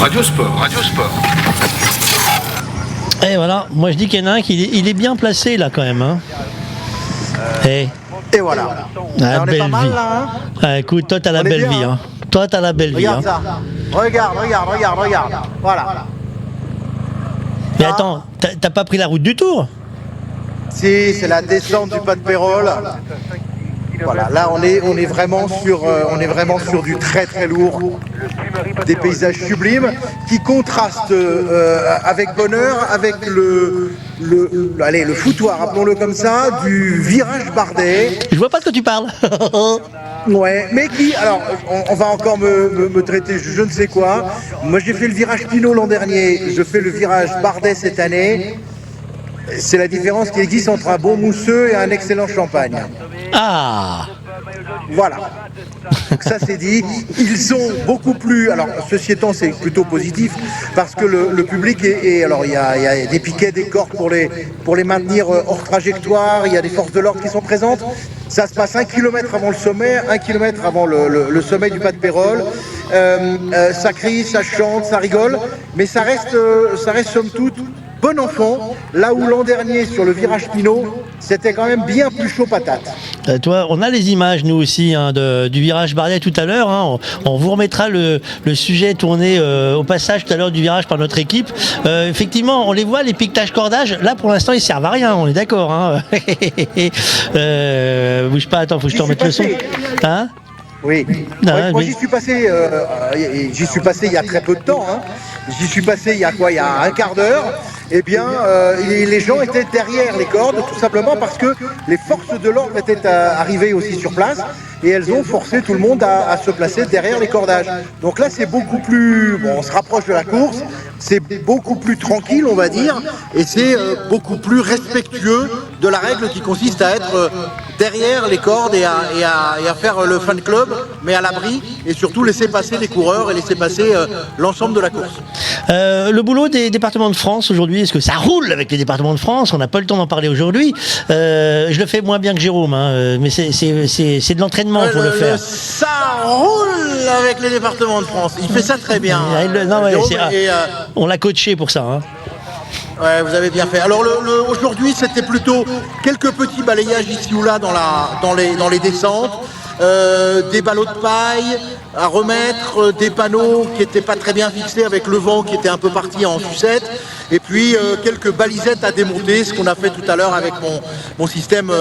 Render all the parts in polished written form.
Radio Sport, Radio Sport. Et voilà, moi je dis qu'il y en a un qui il est bien placé là quand même. Hein. Et voilà. Ah, on est belle pas mal vie. là. Hein, Ah, écoute, toi t'as la On est belle bien, vie. hein. Hein. Toi t'as la belle vie. regarde Hein. ça. Regarde. Voilà. Mais Ah. attends, t'as pas pris la route du Tour? Si, c'est la descente du pas de Pérol. Voilà, là on est vraiment sur du très très lourd, des paysages sublimes qui contrastent avec bonheur avec le foutoir, appelons-le comme ça, du virage Bardet. Je vois pas de quoi tu parles. Ouais, mais qui, alors, on va encore me traiter je ne sais quoi. Moi j'ai fait le virage Pinot l'an dernier, je fais le virage Bardet cette année. C'est la différence qui existe entre un bon mousseux et un excellent champagne. Ah. Voilà. Donc ça c'est dit. Ils sont beaucoup plus. Alors ceci étant, c'est plutôt positif parce que le public est. Alors il y a des piquets, des cordes pour les maintenir hors trajectoire. Il y a des forces de l'ordre qui sont présentes. Ça se passe 1 kilomètre avant le sommet, 1 kilomètre avant le sommet du pas de Pérol. Ça crie, ça chante, ça rigole, mais ça reste somme toute bon enfant, là où l'an dernier sur le virage Pinot, c'était quand même bien plus chaud patate. Toi, on a les images nous aussi hein, du virage Bardet tout à l'heure. Hein. On vous remettra le sujet tourné au passage tout à l'heure du virage par notre équipe. Effectivement, on les voit les piquetages cordages. Là, pour l'instant, ils servent à rien. On est d'accord. Hein. Bouge pas. Attends, faut que je te remette le son. Hein? Oui. Non, moi mais... j'y suis passé il y a très peu de temps. Hein. J'y suis passé il y a un quart d'heure. Eh bien, les gens étaient derrière les cordes, tout simplement parce que les forces de l'ordre étaient arrivées aussi sur place et elles ont forcé tout le monde à se placer derrière les cordages. Donc là, c'est beaucoup plus... Bon, on se rapproche de la course, c'est beaucoup plus tranquille, on va dire, et c'est beaucoup plus respectueux de la règle qui consiste à être derrière les cordes et à faire le fan club, mais à l'abri, et surtout laisser passer les coureurs et laisser passer l'ensemble de la course. Le boulot des départements de France aujourd'hui, est-ce que ça roule avec les départements de France? On n'a pas le temps d'en parler aujourd'hui. Je le fais moins bien que Jérôme, hein, mais c'est de l'entraînement pour le faire. Ça roule avec les départements de France. Il fait ça très bien. On l'a coaché pour ça. Hein. Ouais, vous avez bien fait. Alors aujourd'hui, c'était plutôt quelques petits balayages ici ou là dans les descentes. Des ballots de paille à remettre, des panneaux qui n'étaient pas très bien fixés avec le vent qui était un peu parti en sucette, et puis quelques balisettes à démonter, ce qu'on a fait tout à l'heure avec mon système,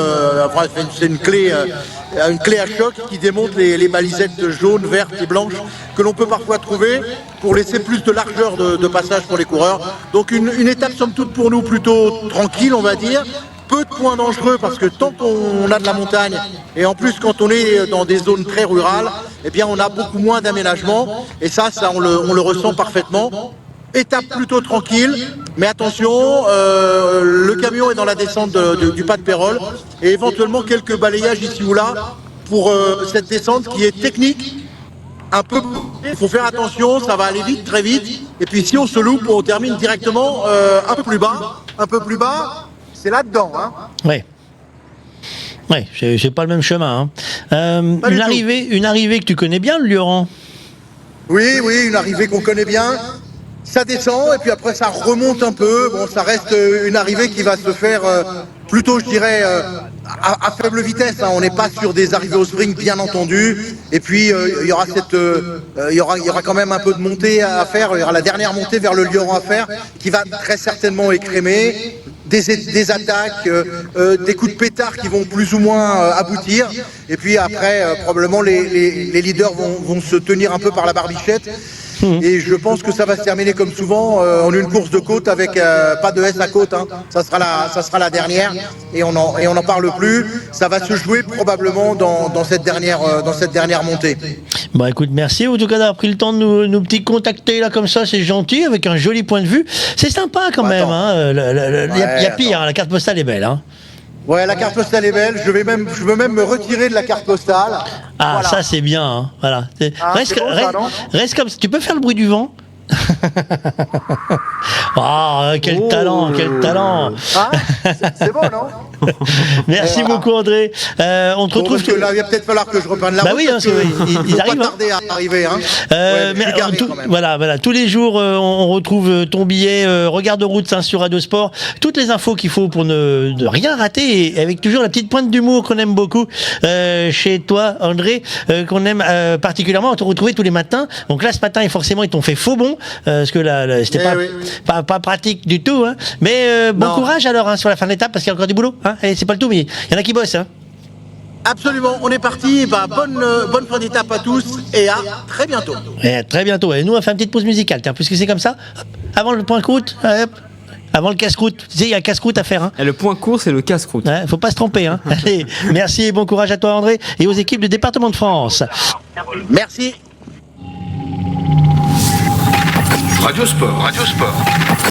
c'est une clé à choc qui démonte les balisettes jaunes, vertes et blanches que l'on peut parfois trouver pour laisser plus de largeur de passage pour les coureurs. Donc une étape somme toute pour nous plutôt tranquille, on va dire. Peu de points dangereux parce que tant qu'on a de la montagne et en plus quand on est dans des zones très rurales, eh bien on a beaucoup moins d'aménagement et ça on le ressent parfaitement. Étape plutôt tranquille, mais attention, le camion est dans la descente du pas de Pérol et éventuellement quelques balayages ici ou là pour cette descente qui est technique. Un peu, il faut faire attention, ça va aller vite, très vite. Et puis si on se loupe, on termine directement un peu plus bas. C'est là-dedans, hein. Ouais. Ouais, c'est pas le même chemin. Hein. Une arrivée que tu connais bien, le Lioran. Oui, une arrivée qu'on connaît bien. Ça descend et puis après ça remonte un peu. Bon, ça reste une arrivée qui va se faire plutôt, je dirais, à faible vitesse. Hein. On n'est pas sur des arrivées au sprint, bien entendu. Et puis il y aura quand même un peu de montée à faire. Il y aura la dernière montée vers le Lioran à faire, qui va très certainement écrémer. Des attaques, des coups de pétard qui vont plus ou moins aboutir. Et puis après, probablement les leaders vont se tenir un peu par la barbichette. Et je pense que ça va se terminer comme souvent en une course de côte avec pas de S à côte. Hein. Ça sera la dernière et on n'en parle plus. Ça va se jouer probablement dans cette dernière montée. Bon, écoute, merci en tout cas d'avoir pris le temps de nous petit contacter là comme ça, c'est gentil, avec un joli point de vue. C'est sympa quand même. Hein. Il y a pire, hein, la carte postale est belle. Hein. Ouais, la carte postale est belle. Je veux même me retirer de la carte postale. Ah, voilà. Ça c'est bien. Hein. Voilà. Reste comme ça. Tu peux faire le bruit du vent? Quel talent, quel talent. Ah, c'est bon, non? Merci beaucoup André. On te retrouve. Parce que là, il va peut-être falloir que je reprenne la route. Bah oui, parce que ils faut arrivent. pas tarder à arriver. Hein. Mais je suis garé quand même. voilà, tous les jours, on retrouve ton billet. Regard de route sur Radio Sport. Toutes les infos qu'il faut pour ne rien rater, et avec toujours la petite pointe d'humour qu'on aime beaucoup chez toi, André, qu'on aime particulièrement. On te retrouve tous les matins. Donc là, ce matin, forcément, ils t'ont fait faux bon, parce que là, c'était pas pratique du tout. Hein. Mais bon courage alors sur la fin de l'étape, parce qu'il y a encore du boulot. Hein. Et c'est pas le tout, mais il y en a qui bossent. Hein. Absolument, on est parti. Bonne fin d'étape à tous et à très bientôt. Et à très bientôt. Et nous, on va faire une petite pause musicale, puisque c'est comme ça. Hop, avant le point croûte, avant le casse-croûte. Tu sais, il y a un casse-croûte à faire. Hein. Et le point court, c'est le casse-croûte. Ouais, faut pas se tromper. Hein. Allez, merci et bon courage à toi, André, et aux équipes du département de France. Merci. Radio Sport.